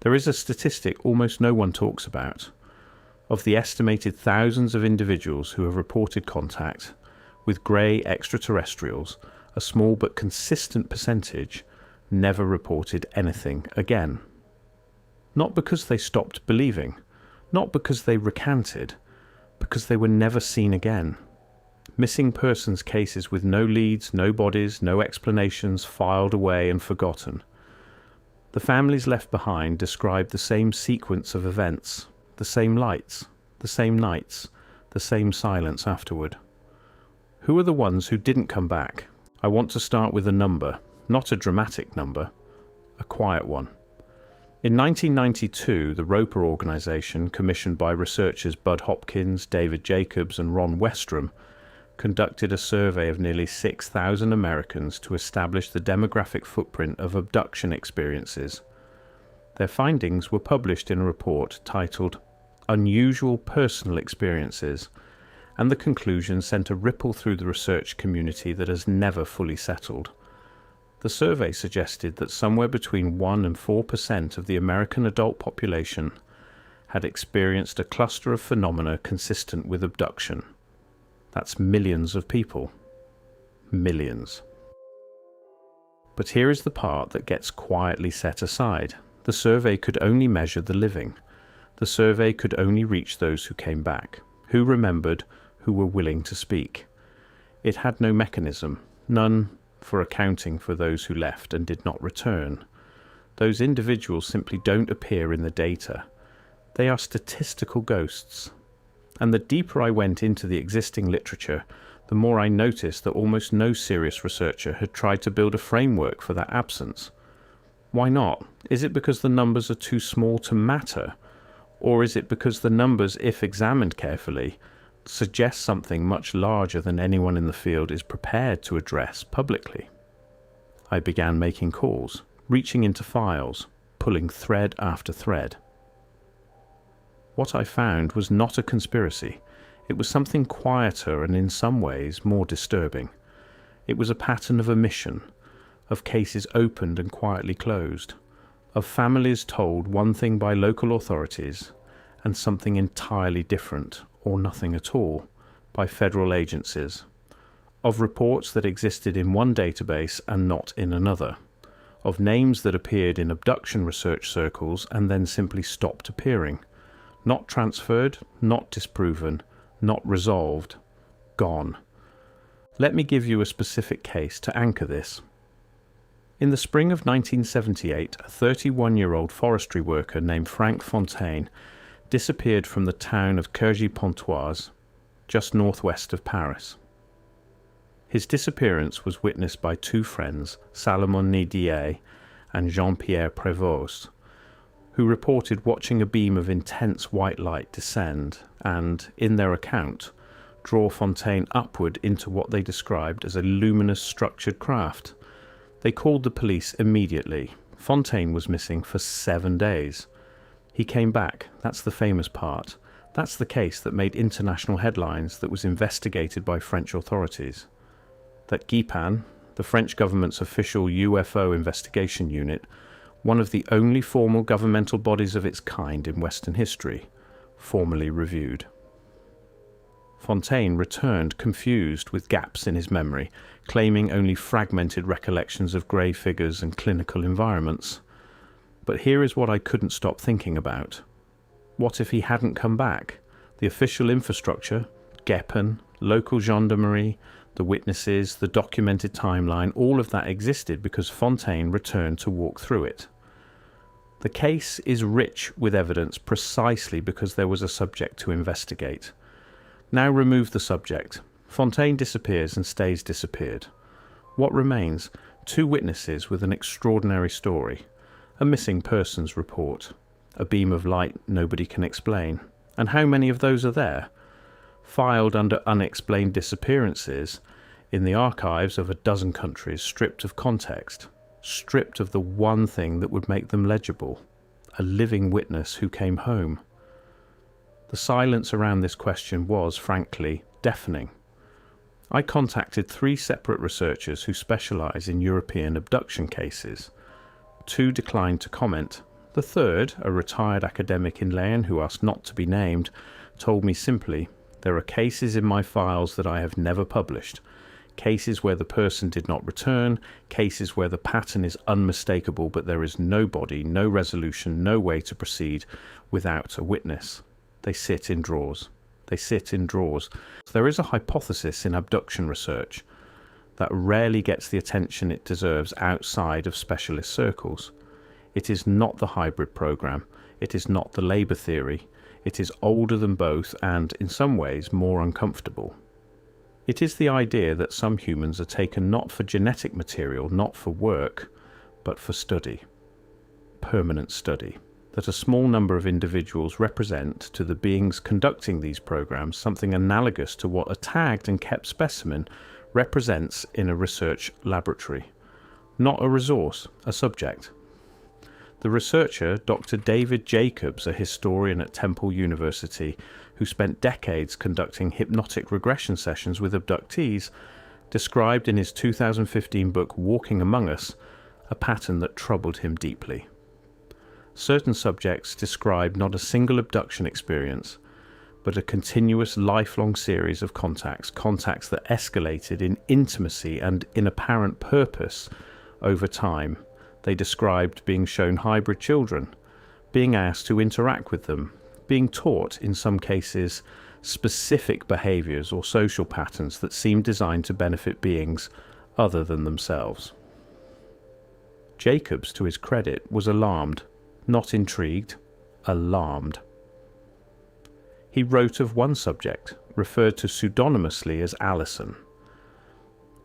There is a statistic almost no one talks about. Of the estimated thousands of individuals who have reported contact with grey extraterrestrials, a small but consistent percentage never reported anything again. Not because they stopped believing, not because they recanted, because they were never seen again. Missing persons cases with no leads, no bodies, no explanations, filed away and forgotten. The families left behind described the same sequence of events, the same lights, the same nights, the same silence afterward. Who are the ones who didn't come back? I want to start with a number, not a dramatic number, a quiet one. In 1992, the Roper Organization, commissioned by researchers Bud Hopkins, David Jacobs and Ron Westrom, conducted a survey of nearly 6,000 Americans to establish the demographic footprint of abduction experiences. Their findings were published in a report titled Unusual Personal Experiences, and the conclusion sent a ripple through the research community that has never fully settled. The survey suggested that somewhere between 1 and 4% of the American adult population had experienced a cluster of phenomena consistent with abduction. That's millions of people. Millions. But here is the part that gets quietly set aside. The survey could only measure the living. The survey could only reach those who came back, who remembered, who were willing to speak. It had no mechanism, none for accounting for those who left and did not return. Those individuals simply don't appear in the data. They are statistical ghosts. And the deeper I went into the existing literature, the more I noticed that almost no serious researcher had tried to build a framework for that absence. Why not? Is it because the numbers are too small to matter? Or is it because the numbers, if examined carefully, suggest something much larger than anyone in the field is prepared to address publicly? I began making calls, reaching into files, pulling thread after thread. What I found was not a conspiracy. It was something quieter and in some ways more disturbing. It was a pattern of omission, of cases opened and quietly closed, of families told one thing by local authorities and something entirely different, or nothing at all, by federal agencies, of reports that existed in one database and not in another, of names that appeared in abduction research circles and then simply stopped appearing, not transferred, not disproven, not resolved, gone. Let me give you a specific case to anchor this. In the spring of 1978, a 31-year-old forestry worker named Frank Fontaine disappeared from the town of Cergy-Pontoise, just northwest of Paris. His disappearance was witnessed by two friends, Salomon Nidier and Jean-Pierre Prévost, who reported watching a beam of intense white light descend and, in their account, draw Fontaine upward into what they described as a luminous structured craft. They called the police immediately. Fontaine was missing for 7 days. He came back. That's the famous part. That's the case that made international headlines, that was investigated by French authorities. That GEPAN, the French government's official UFO investigation unit, one of the only formal governmental bodies of its kind in Western history, formally reviewed. Fontaine returned confused, with gaps in his memory, claiming only fragmented recollections of grey figures and clinical environments. But here is what I couldn't stop thinking about. What if he hadn't come back? The official infrastructure, GEPAN, local gendarmerie, the witnesses, the documented timeline, all of that existed because Fontaine returned to walk through it. The case is rich with evidence precisely because there was a subject to investigate. Now remove the subject. Fontaine disappears and stays disappeared. What remains? Two witnesses with an extraordinary story. A missing persons report. A beam of light nobody can explain. And how many of those are there? Filed under unexplained disappearances in the archives of a dozen countries, stripped of context, stripped of the one thing that would make them legible, a living witness who came home. The silence around this question was, frankly, deafening. I contacted 3 separate researchers who specialize in European abduction cases. 2 declined to comment. The third, a retired academic in Leyen who asked not to be named, told me simply, "There are cases in my files that I have never published. Cases where the person did not return, cases where the pattern is unmistakable but there is no body, no resolution, no way to proceed without a witness. They sit in drawers. They sit in drawers." There is a hypothesis in abduction research that rarely gets the attention it deserves outside of specialist circles. It is not the hybrid program. It is not the Labour theory. It is older than both and, in some ways, more uncomfortable. It is the idea that some humans are taken not for genetic material, not for work, but for study. Permanent study. That a small number of individuals represent to the beings conducting these programs something analogous to what a tagged and kept specimen represents in a research laboratory. Not a resource, a subject. The researcher, Dr. David Jacobs, a historian at Temple University, who spent decades conducting hypnotic regression sessions with abductees, described in his 2015 book Walking Among Us a pattern that troubled him deeply. Certain subjects described not a single abduction experience, but a continuous lifelong series of contacts that escalated in intimacy and in apparent purpose over time. They described being shown hybrid children, being asked to interact with them, being taught, in some cases, specific behaviours or social patterns that seemed designed to benefit beings other than themselves. Jacobs, to his credit, was alarmed, not intrigued, alarmed. He wrote of one subject, referred to pseudonymously as Alison,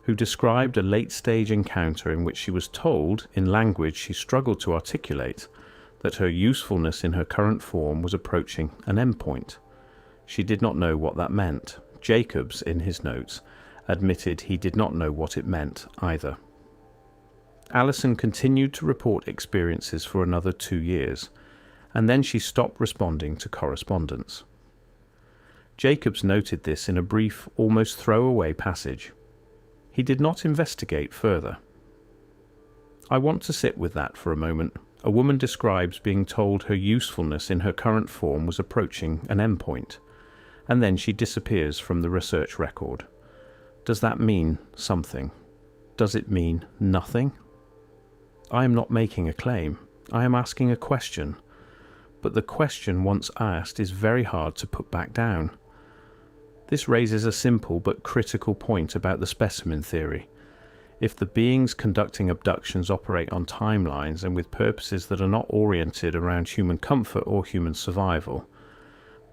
who described a late-stage encounter in which she was told, in language she struggled to articulate, that her usefulness in her current form was approaching an endpoint. She did not know what that meant. Jacobs, in his notes, admitted he did not know what it meant either. Alison continued to report experiences for another 2 years, and then she stopped responding to correspondence. Jacobs noted this in a brief, almost throwaway passage. He did not investigate further. I want to sit with that for a moment. A woman describes being told her usefulness in her current form was approaching an endpoint, and then she disappears from the research record. Does that mean something? Does it mean nothing? I am not making a claim. I am asking a question. But the question once asked is very hard to put back down. This raises a simple but critical point about the specimen theory. If the beings conducting abductions operate on timelines and with purposes that are not oriented around human comfort or human survival,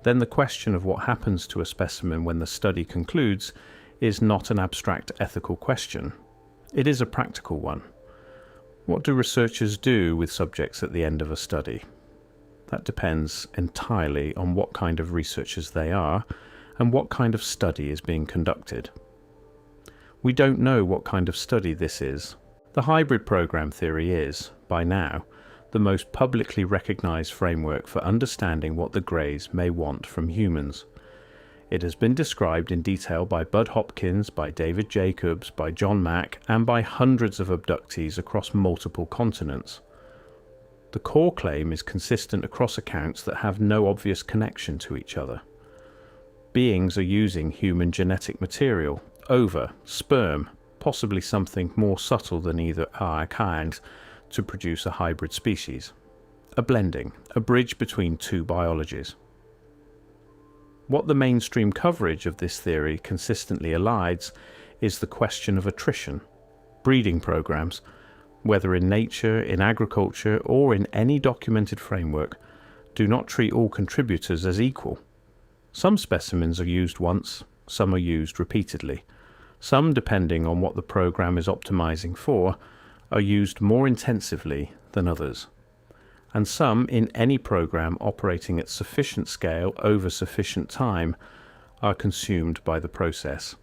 then the question of what happens to a specimen when the study concludes is not an abstract ethical question. It is a practical one. What do researchers do with subjects at the end of a study? That depends entirely on what kind of researchers they are and what kind of study is being conducted. We don't know what kind of study this is. The hybrid program theory is, by now, the most publicly recognized framework for understanding what the Greys may want from humans. It has been described in detail by Bud Hopkins, by David Jacobs, by John Mack, and by hundreds of abductees across multiple continents. The core claim is consistent across accounts that have no obvious connection to each other. Beings are using human genetic material, ova, sperm, possibly something more subtle than either our kind, to produce a hybrid species. A blending, a bridge between two biologies. What the mainstream coverage of this theory consistently elides is the question of attrition. Breeding programs, whether in nature, in agriculture, or in any documented framework, do not treat all contributors as equal. Some specimens are used once, some are used repeatedly. Some, depending on what the program is optimizing for, are used more intensively than others. And some, in any program operating at sufficient scale over sufficient time, are consumed by the process.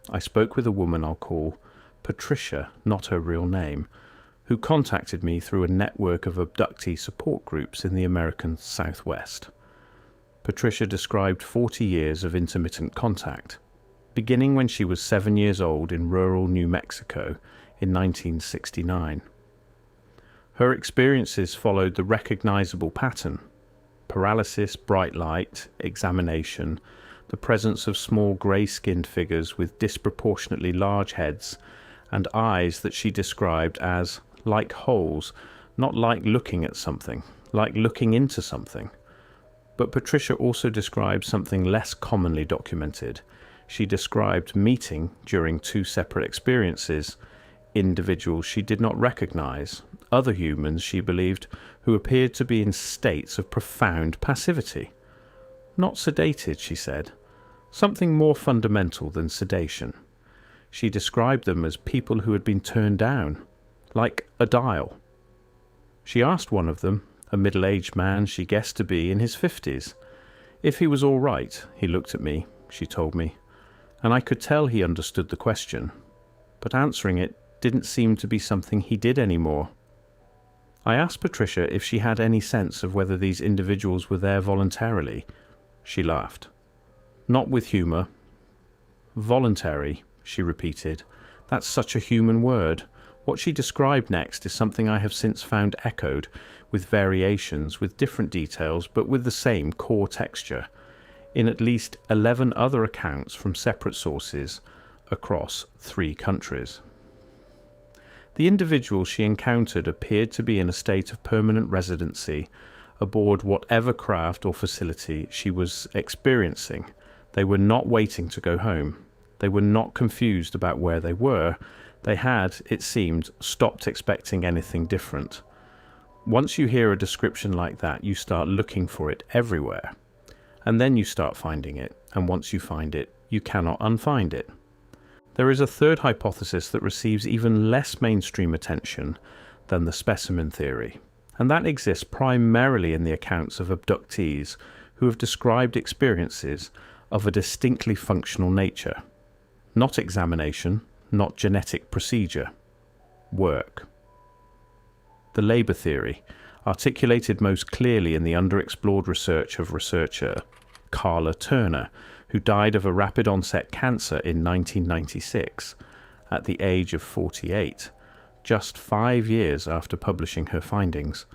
I spoke with a woman I'll call Patricia, not her real name, who contacted me through a network of abductee support groups in the American Southwest. Patricia described 40 years of intermittent contact, beginning when she was 7 years old in rural New Mexico in 1969. Her experiences followed the recognizable pattern: paralysis, bright light, examination, the presence of small grey-skinned figures with disproportionately large heads and eyes that she described as like holes, not like looking at something, like looking into something. But Patricia also described something less commonly documented. She described meeting, during 2 separate experiences, individuals she did not recognize, other humans she believed, who appeared to be in states of profound passivity. Not sedated, she said. Something more fundamental than sedation. She described them as people who had been turned down, like a dial. She asked one of them, a middle-aged man she guessed to be in his 50s, if he was all right. He looked at me, she told me, and I could tell he understood the question, but answering it didn't seem to be something he did anymore. I asked Patricia if she had any sense of whether these individuals were there voluntarily. She laughed. Not with humour. Voluntary, she repeated. That's such a human word. What she described next is something I have since found echoed, with variations, with different details, but with the same core texture, in at least 11 other accounts from separate sources across 3 countries. The individuals she encountered appeared to be in a state of permanent residency aboard whatever craft or facility she was experiencing. They were not waiting to go home. They were not confused about where they were. They had, it seemed, stopped expecting anything different. Once you hear a description like that, you start looking for it everywhere. And then you start finding it, and once you find it, you cannot unfind it. There is a third hypothesis that receives even less mainstream attention than the specimen theory, and that exists primarily in the accounts of abductees who have described experiences of a distinctly functional nature. Not examination, not genetic procedure. Work. The labour theory, articulated most clearly in the underexplored research of researcher Carla Turner, who died of a rapid-onset cancer in 1996 at the age of 48, just 5 years after publishing her findings,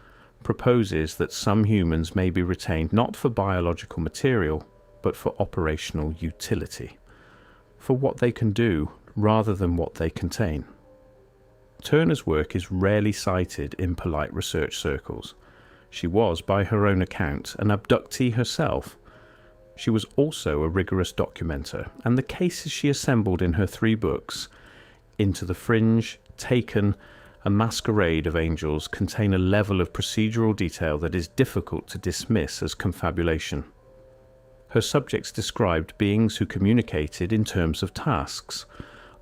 proposes that some humans may be retained not for biological material, but for operational utility, for what they can do rather than what they contain. Turner's work is rarely cited in polite research circles. She was, by her own account, an abductee herself. She was also a rigorous documenter, and the cases she assembled in her 3 books, Into the Fringe, Taken, A Masquerade of Angels, contain a level of procedural detail that is difficult to dismiss as confabulation. Her subjects described beings who communicated in terms of tasks,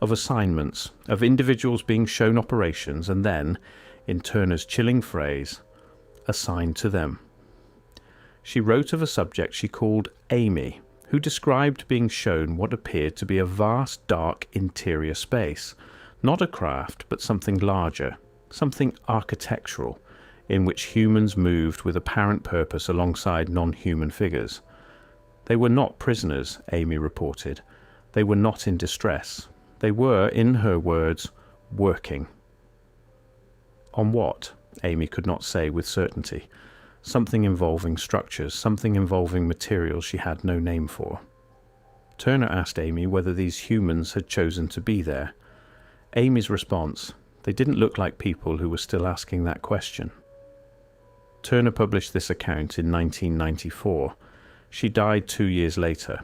of assignments, of individuals being shown operations and then, in Turner's chilling phrase, assigned to them. She wrote of a subject she called Amy, who described being shown what appeared to be a vast, dark interior space, not a craft, but something larger, something architectural, in which humans moved with apparent purpose alongside non-human figures. They were not prisoners, Amy reported. They were not in distress. They were, in her words, working. On what? Amy could not say with certainty. Something involving structures, something involving materials she had no name for. Turner asked Amy whether these humans had chosen to be there. Amy's response: they didn't look like people who were still asking that question. Turner published this account in 1994. She died 2 years later.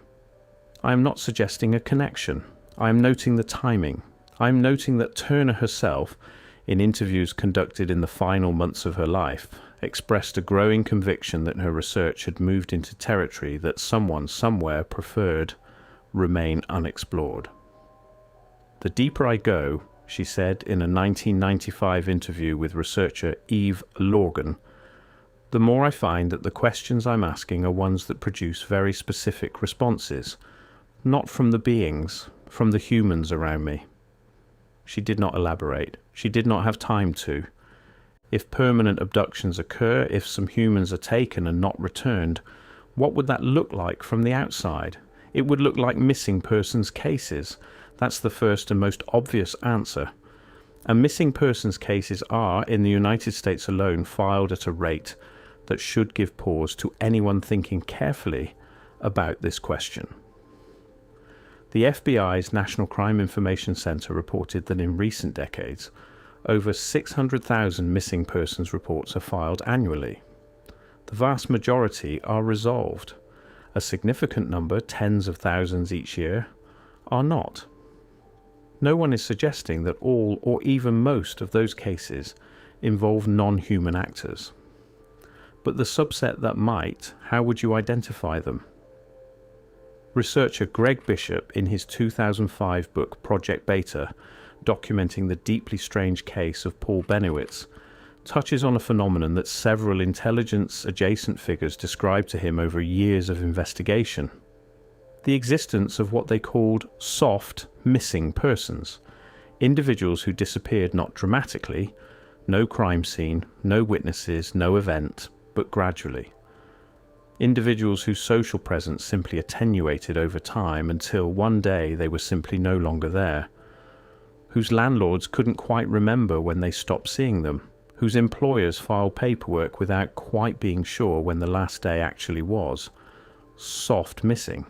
I am not suggesting a connection. I am noting the timing. I am noting that Turner herself, in interviews conducted in the final months of her life, expressed a growing conviction that her research had moved into territory that someone somewhere preferred remain unexplored. The deeper I go, she said in a 1995 interview with researcher Eve Lorgan, the more I find that the questions I'm asking are ones that produce very specific responses, not from the beings, from the humans around me. She did not elaborate. She did not have time to. If permanent abductions occur, if some humans are taken and not returned, what would that look like from the outside? It would look like missing persons cases. That's the first and most obvious answer. And missing persons cases are, in the United States alone, filed at a rate that should give pause to anyone thinking carefully about this question. The FBI's National Crime Information Center reported that in recent decades, over 600,000 missing persons reports are filed annually. The vast majority are resolved. A significant number, tens of thousands each year, are not. No one is suggesting that all or even most of those cases involve non-human actors. But the subset that might, how would you identify them? Researcher Greg Bishop, in his 2005 book Project Beta, documenting the deeply strange case of Paul Bennewitz, touches on a phenomenon that several intelligence-adjacent figures described to him over years of investigation: the existence of what they called soft missing persons, individuals who disappeared not dramatically, no crime scene, no witnesses, no event, but gradually. Individuals whose social presence simply attenuated over time until one day they were simply no longer there, whose landlords couldn't quite remember when they stopped seeing them, whose employers filed paperwork without quite being sure when the last day actually was. Soft missing.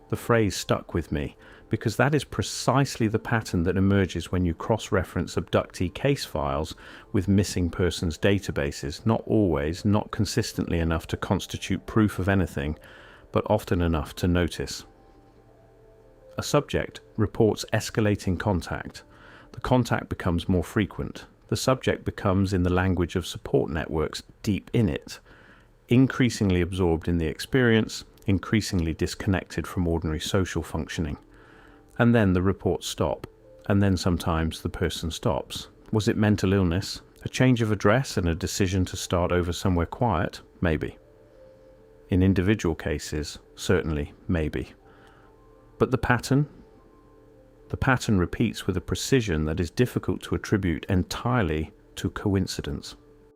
The phrase stuck with me because that is precisely the pattern that emerges when you cross-reference abductee case files with missing persons databases, not always, not consistently enough to constitute proof of anything, but often enough to notice. A subject reports escalating contact. The contact becomes more frequent. The subject becomes, in the language of support networks, deep in it, increasingly absorbed in the experience, increasingly disconnected from ordinary social functioning. And then the reports stop, and then sometimes the person stops. Was it mental illness? A change of address and a decision to start over somewhere quiet? Maybe. In individual cases, certainly, maybe. But the pattern? The pattern repeats with a precision that is difficult to attribute entirely to coincidence.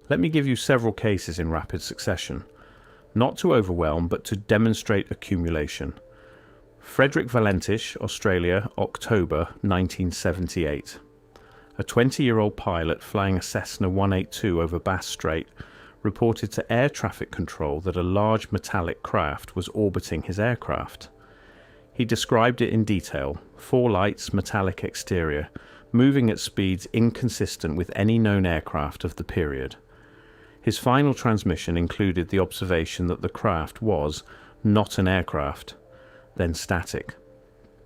Let me give you several cases in rapid succession, not to overwhelm, but to demonstrate accumulation. Frederick Valentish, Australia, October 1978. A 20-year-old pilot flying a Cessna 182 over Bass Strait reported to air traffic control that a large metallic craft was orbiting his aircraft. He described it in detail: 4 lights, metallic exterior, moving at speeds inconsistent with any known aircraft of the period. His final transmission included the observation that the craft was not an aircraft, then static.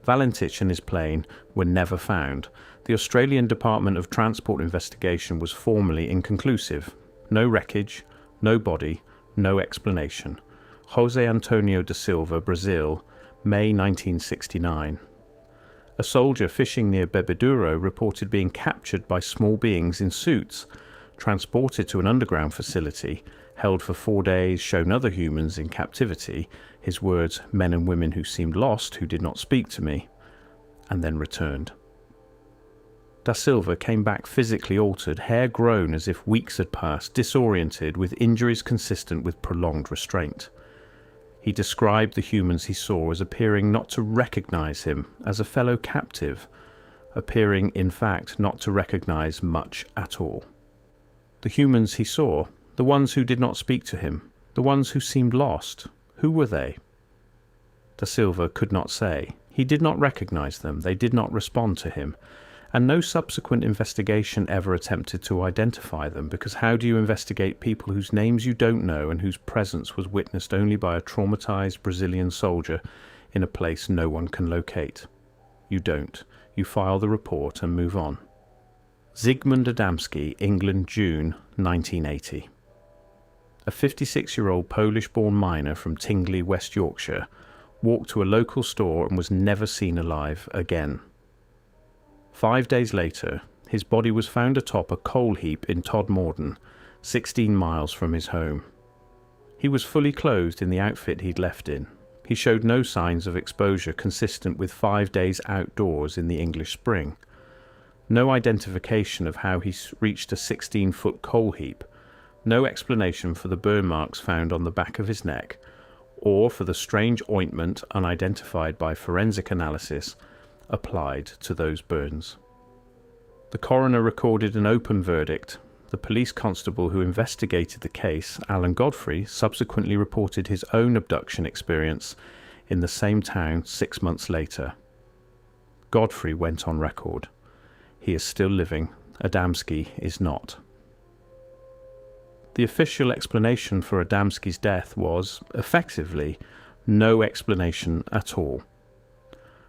Valentish and his plane were never found. The Australian Department of Transport investigation was formally inconclusive. No wreckage, no body, no explanation. Jose Antonio da Silva, Brazil, May 1969. A soldier fishing near Bebeduro reported being captured by small beings in suits, transported to an underground facility, held for 4 days, shown other humans in captivity, his words, men and women who seemed lost, who did not speak to me, and then returned. Da Silva came back physically altered, hair grown as if weeks had passed, disoriented, with injuries consistent with prolonged restraint. He described the humans he saw as appearing not to recognize him as a fellow captive, appearing, in fact, not to recognize much at all. The humans he saw, the ones who did not speak to him, the ones who seemed lost, who were they? Da Silva could not say. He did not recognize them, they did not respond to him, and no subsequent investigation ever attempted to identify them, because how do you investigate people whose names you don't know and whose presence was witnessed only by a traumatized Brazilian soldier in a place no one can locate? You don't. You file the report and move on. Zygmunt Adamski, England, June 1980. A 56-year-old Polish-born miner from Tingley, West Yorkshire, walked to a local store and was never seen alive again. 5 days later, his body was found atop a coal heap in Todmorden, 16 miles from his home. He was fully clothed in the outfit he'd left in. He showed no signs of exposure consistent with 5 days outdoors in the English spring. No identification of how he reached a 16-foot coal heap. No explanation for the burn marks found on the back of his neck, or for the strange ointment, unidentified by forensic analysis, applied to those burns. The coroner recorded an open verdict. The police constable who investigated the case, Alan Godfrey, subsequently reported his own abduction experience in the same town 6 months later. Godfrey went on record. He is still living. Adamski is not. The official explanation for Adamski's death was, effectively, no explanation at all.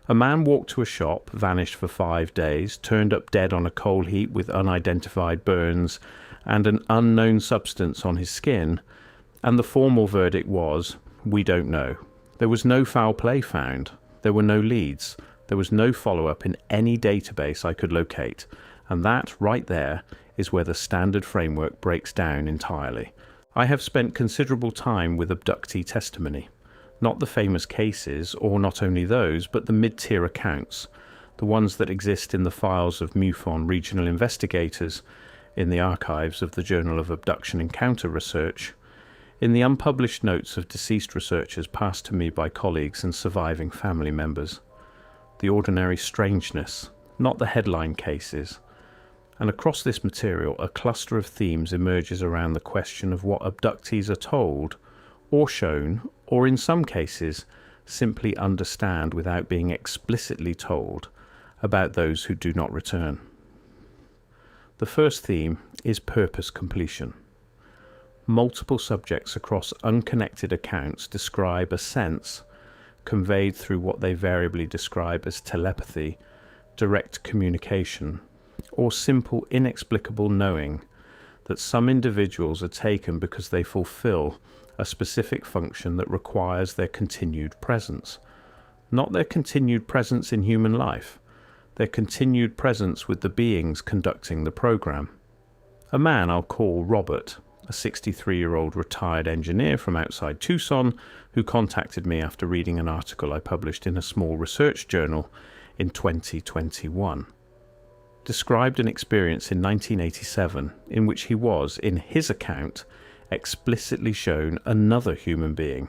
A man walked to a shop, vanished for 5 days, turned up dead on a coal heap with unidentified burns and an unknown substance on his skin, and the formal verdict was, we don't know. There was no foul play found. There were no leads. There was no follow-up in any database I could locate, and that, right there, is where the standard framework breaks down entirely. I have spent considerable time with abductee testimony. Not the famous cases, or not only those, but the mid-tier accounts, the ones that exist in the files of MUFON regional investigators, in the archives of the Journal of Abduction Encounter Research, in the unpublished notes of deceased researchers passed to me by colleagues and surviving family members. The ordinary strangeness, not the headline cases. And across this material, a cluster of themes emerges around the question of what abductees are told, or shown, or in some cases, simply understand without being explicitly told about those who do not return. The first theme is purpose completion. Multiple subjects across unconnected accounts describe a sense, conveyed through what they variably describe as telepathy, direct communication, or simple inexplicable knowing, that some individuals are taken because they fulfill a specific function that requires their continued presence. Not their continued presence in human life, their continued presence with the beings conducting the program. A man I'll call Robert, a 63-year-old retired engineer from outside Tucson, who contacted me after reading an article I published in a small research journal in 2021. Described an experience in 1987 in which he was, in his account, explicitly shown another human being.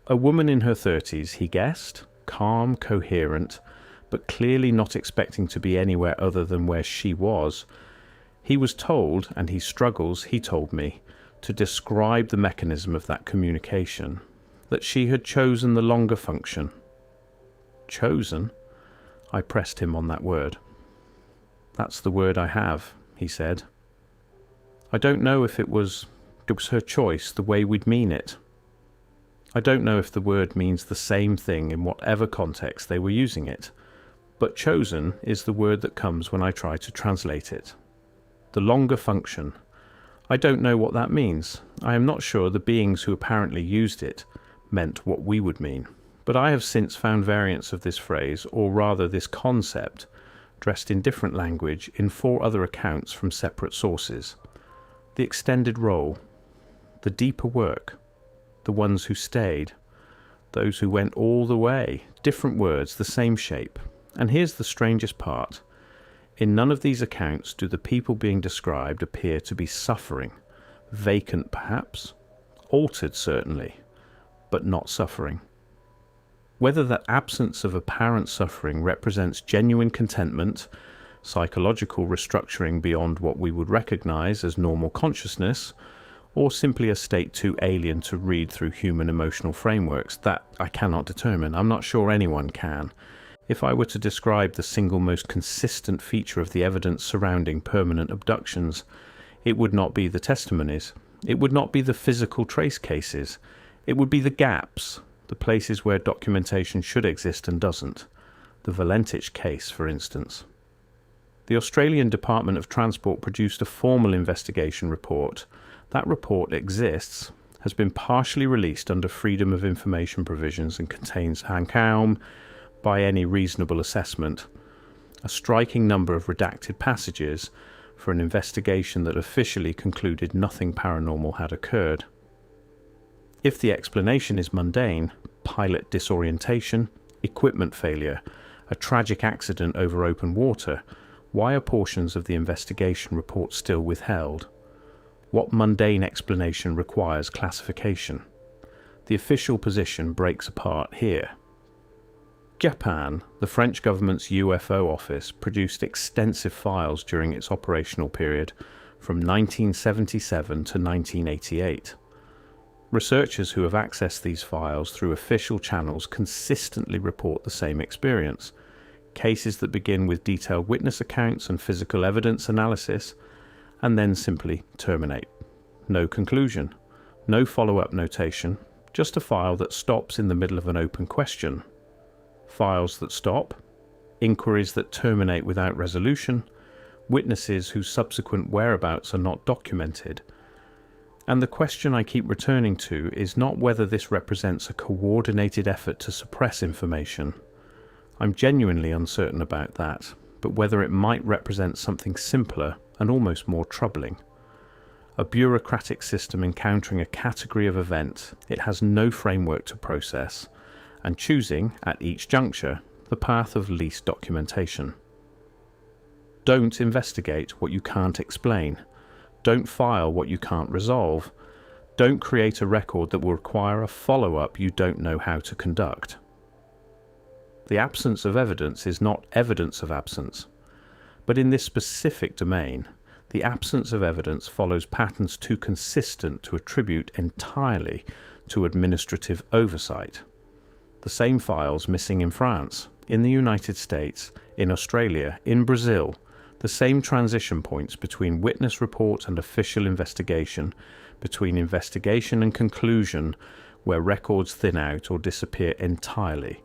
A woman in her 30s, he guessed, calm, coherent, but clearly not expecting to be anywhere other than where she was. He was told, and he struggles, he told me, to describe the mechanism of that communication, that she had chosen the longer function. Chosen? I pressed him on that word. That's the word I have, he said. I don't know if it was her choice the way we'd mean it. I don't know if the word means the same thing in whatever context they were using it, but chosen is the word that comes when I try to translate it. The longer function. I don't know what that means. I am not sure the beings who apparently used it meant what we would mean, but I have since found variants of this phrase, or rather this concept, dressed in different language in 4 other accounts from separate sources. The extended role, the deeper work, the ones who stayed, those who went all the way, different words, the same shape. And here's the strangest part. In none of these accounts do the people being described appear to be suffering, vacant perhaps, altered certainly, but not suffering. Whether that absence of apparent suffering represents genuine contentment, psychological restructuring beyond what we would recognize as normal consciousness, or simply a state too alien to read through human emotional frameworks, that I cannot determine. I'm not sure anyone can. If I were to describe the single most consistent feature of the evidence surrounding permanent abductions, it would not be the testimonies. It would not be the physical trace cases. It would be the gaps, the places where documentation should exist and doesn't. The Valentich case, for instance. The Australian Department of Transport produced a formal investigation report. That report exists, has been partially released under Freedom of Information provisions, and contains Hankaum, by any reasonable assessment, a striking number of redacted passages for an investigation that officially concluded nothing paranormal had occurred. If the explanation is mundane, pilot disorientation, equipment failure, a tragic accident over open water, why are portions of the investigation report still withheld? What mundane explanation requires classification? The official position breaks apart here. GEPAN, the French government's UFO office, produced extensive files during its operational period from 1977 to 1988. Researchers who have accessed these files through official channels consistently report the same experience. Cases that begin with detailed witness accounts and physical evidence analysis, and then simply terminate. No conclusion, no follow-up notation, just a file that stops in the middle of an open question. Files that stop, inquiries that terminate without resolution, witnesses whose subsequent whereabouts are not documented. And the question I keep returning to is not whether this represents a coordinated effort to suppress information. I'm genuinely uncertain about that, but whether it might represent something simpler and almost more troubling. A bureaucratic system encountering a category of event it has no framework to process, and choosing, at each juncture, the path of least documentation. Don't investigate what you can't explain. Don't file what you can't resolve. Don't create a record that will require a follow-up you don't know how to conduct. The absence of evidence is not evidence of absence, but in this specific domain, the absence of evidence follows patterns too consistent to attribute entirely to administrative oversight. The same files missing in France, in the United States, in Australia, in Brazil, the same transition points between witness report and official investigation, between investigation and conclusion, where records thin out or disappear entirely,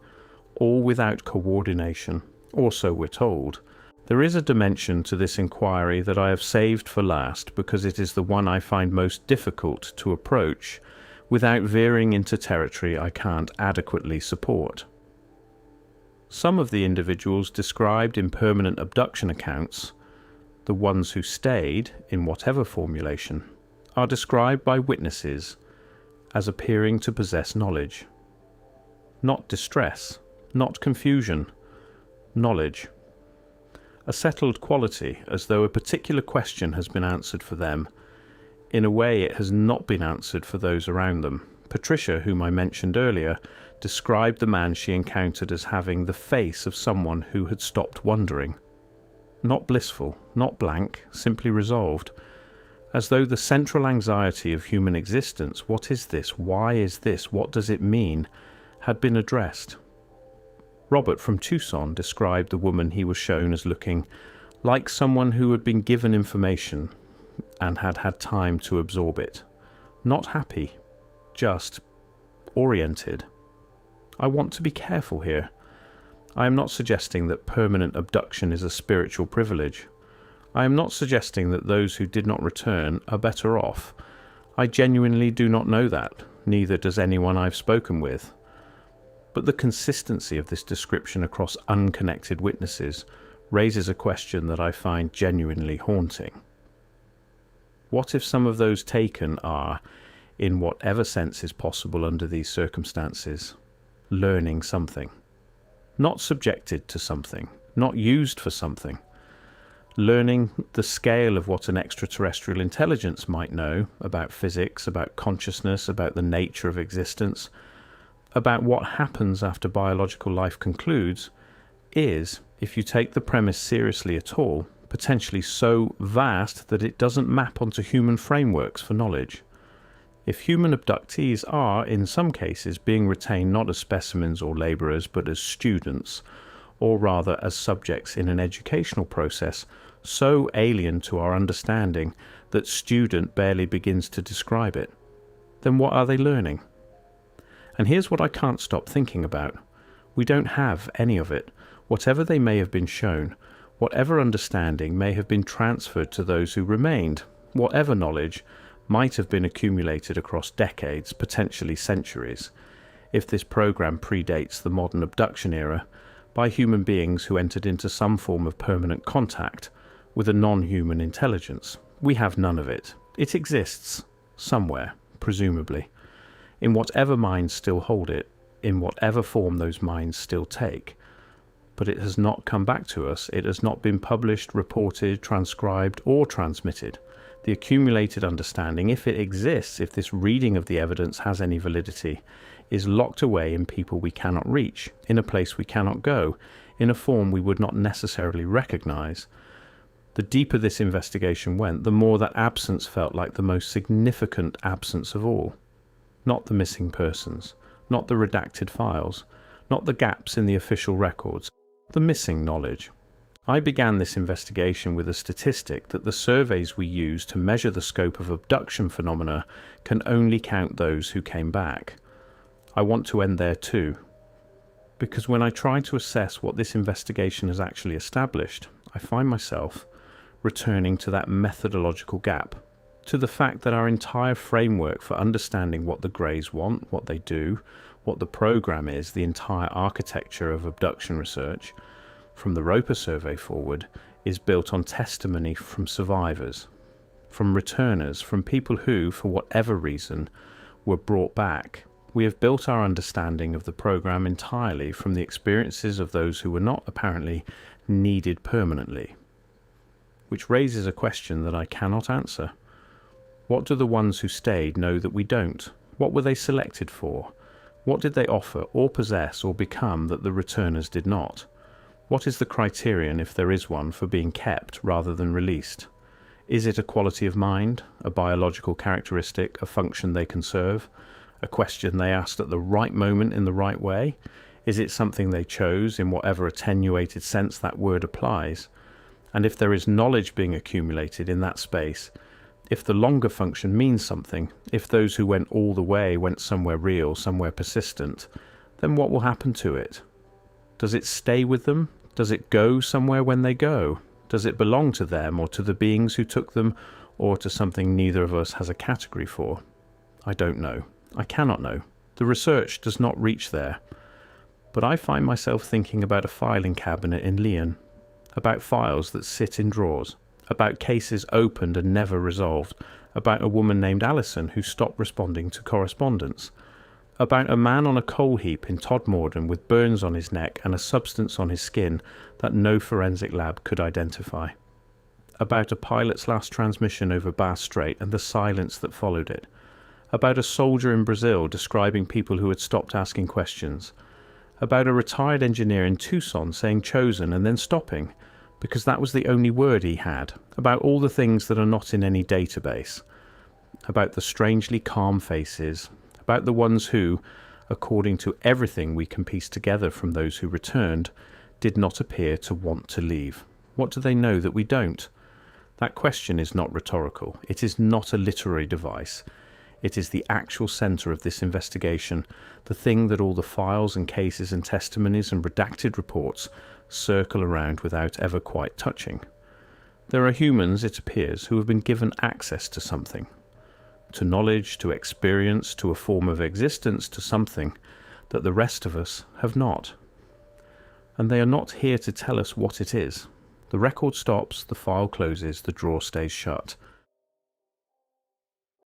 all without coordination, or so we're told. There is a dimension to this inquiry that I have saved for last because it is the one I find most difficult to approach without veering into territory I can't adequately support. Some of the individuals described in permanent abduction accounts, the ones who stayed, in whatever formulation, are described by witnesses as appearing to possess knowledge. Not distress, not confusion, knowledge. A settled quality, as though a particular question has been answered for them, in a way it has not been answered for those around them. Patricia, whom I mentioned earlier, described the man she encountered as having the face of someone who had stopped wondering. Not blissful, not blank, simply resolved. As though the central anxiety of human existence, what is this, why is this, what does it mean, had been addressed. Robert from Tucson described the woman he was shown as looking like someone who had been given information and had had time to absorb it. Not happy, just oriented. I want to be careful here. I am not suggesting that permanent abduction is a spiritual privilege. I am not suggesting that those who did not return are better off. I genuinely do not know that, neither does anyone I've spoken with. But the consistency of this description across unconnected witnesses raises a question that I find genuinely haunting. What if some of those taken are, in whatever sense is possible under these circumstances, learning something? Not subjected to something, not used for something. Learning the scale of what an extraterrestrial intelligence might know about physics, about consciousness, about the nature of existence, about what happens after biological life concludes, is, if you take the premise seriously at all, potentially so vast that it doesn't map onto human frameworks for knowledge. If human abductees are, in some cases, being retained not as specimens or labourers, but as students, or rather as subjects in an educational process so alien to our understanding that student barely begins to describe it, then what are they learning? And here's what I can't stop thinking about. We don't have any of it. Whatever they may have been shown, whatever understanding may have been transferred to those who remained, whatever knowledge might have been accumulated across decades, potentially centuries, if this program predates the modern abduction era, by human beings who entered into some form of permanent contact with a non-human intelligence. We have none of it. It exists, somewhere, presumably, in whatever minds still hold it, in whatever form those minds still take. But it has not come back to us. It has not been published, reported, transcribed, or transmitted. The accumulated understanding, if it exists, if this reading of the evidence has any validity, is locked away in people we cannot reach, in a place we cannot go, in a form we would not necessarily recognize. The deeper this investigation went, the more that absence felt like the most significant absence of all. Not the missing persons, not the redacted files, not the gaps in the official records, the missing knowledge. I began this investigation with a statistic that the surveys we use to measure the scope of abduction phenomena can only count those who came back. I want to end there too, because when I try to assess what this investigation has actually established, I find myself returning to that methodological gap, to the fact that our entire framework for understanding what the Greys want, what they do, what the program is, the entire architecture of abduction research, from the Roper survey forward, is built on testimony from survivors, from returners, from people who, for whatever reason, were brought back. We have built our understanding of the program entirely from the experiences of those who were not apparently needed permanently. Which raises a question that I cannot answer. What do the ones who stayed know that we don't? What were they selected for? What did they offer or possess or become that the returners did not? What is the criterion, if there is one, for being kept rather than released? Is it a quality of mind, a biological characteristic, a function they can serve, a question they asked at the right moment in the right way? Is it something they chose in whatever attenuated sense that word applies? And if there is knowledge being accumulated in that space, if the longer function means something, if those who went all the way went somewhere real, somewhere persistent, then what will happen to it? Does it stay with them? Does it go somewhere when they go? Does it belong to them or to the beings who took them, or to something neither of us has a category for? I don't know. I cannot know. The research does not reach there. But I find myself thinking about a filing cabinet in Lyon, about files that sit in drawers, about cases opened and never resolved, about a woman named Alison who stopped responding to correspondence, about a man on a coal heap in Todmorden with burns on his neck and a substance on his skin that no forensic lab could identify, about a pilot's last transmission over Bass Strait and the silence that followed it, about a soldier in Brazil describing people who had stopped asking questions, about a retired engineer in Tucson saying chosen and then stopping, because that was the only word he had, about all the things that are not in any database, about the strangely calm faces, about the ones who, according to everything we can piece together from those who returned, did not appear to want to leave. What do they know that we don't? That question is not rhetorical. It is not a literary device. It is the actual centre of this investigation, the thing that all the files and cases and testimonies and redacted reports circle around without ever quite touching. There are humans, it appears, who have been given access to something, to knowledge, to experience, to a form of existence, to something that the rest of us have not. And they are not here to tell us what it is. The record stops, the file closes, the drawer stays shut.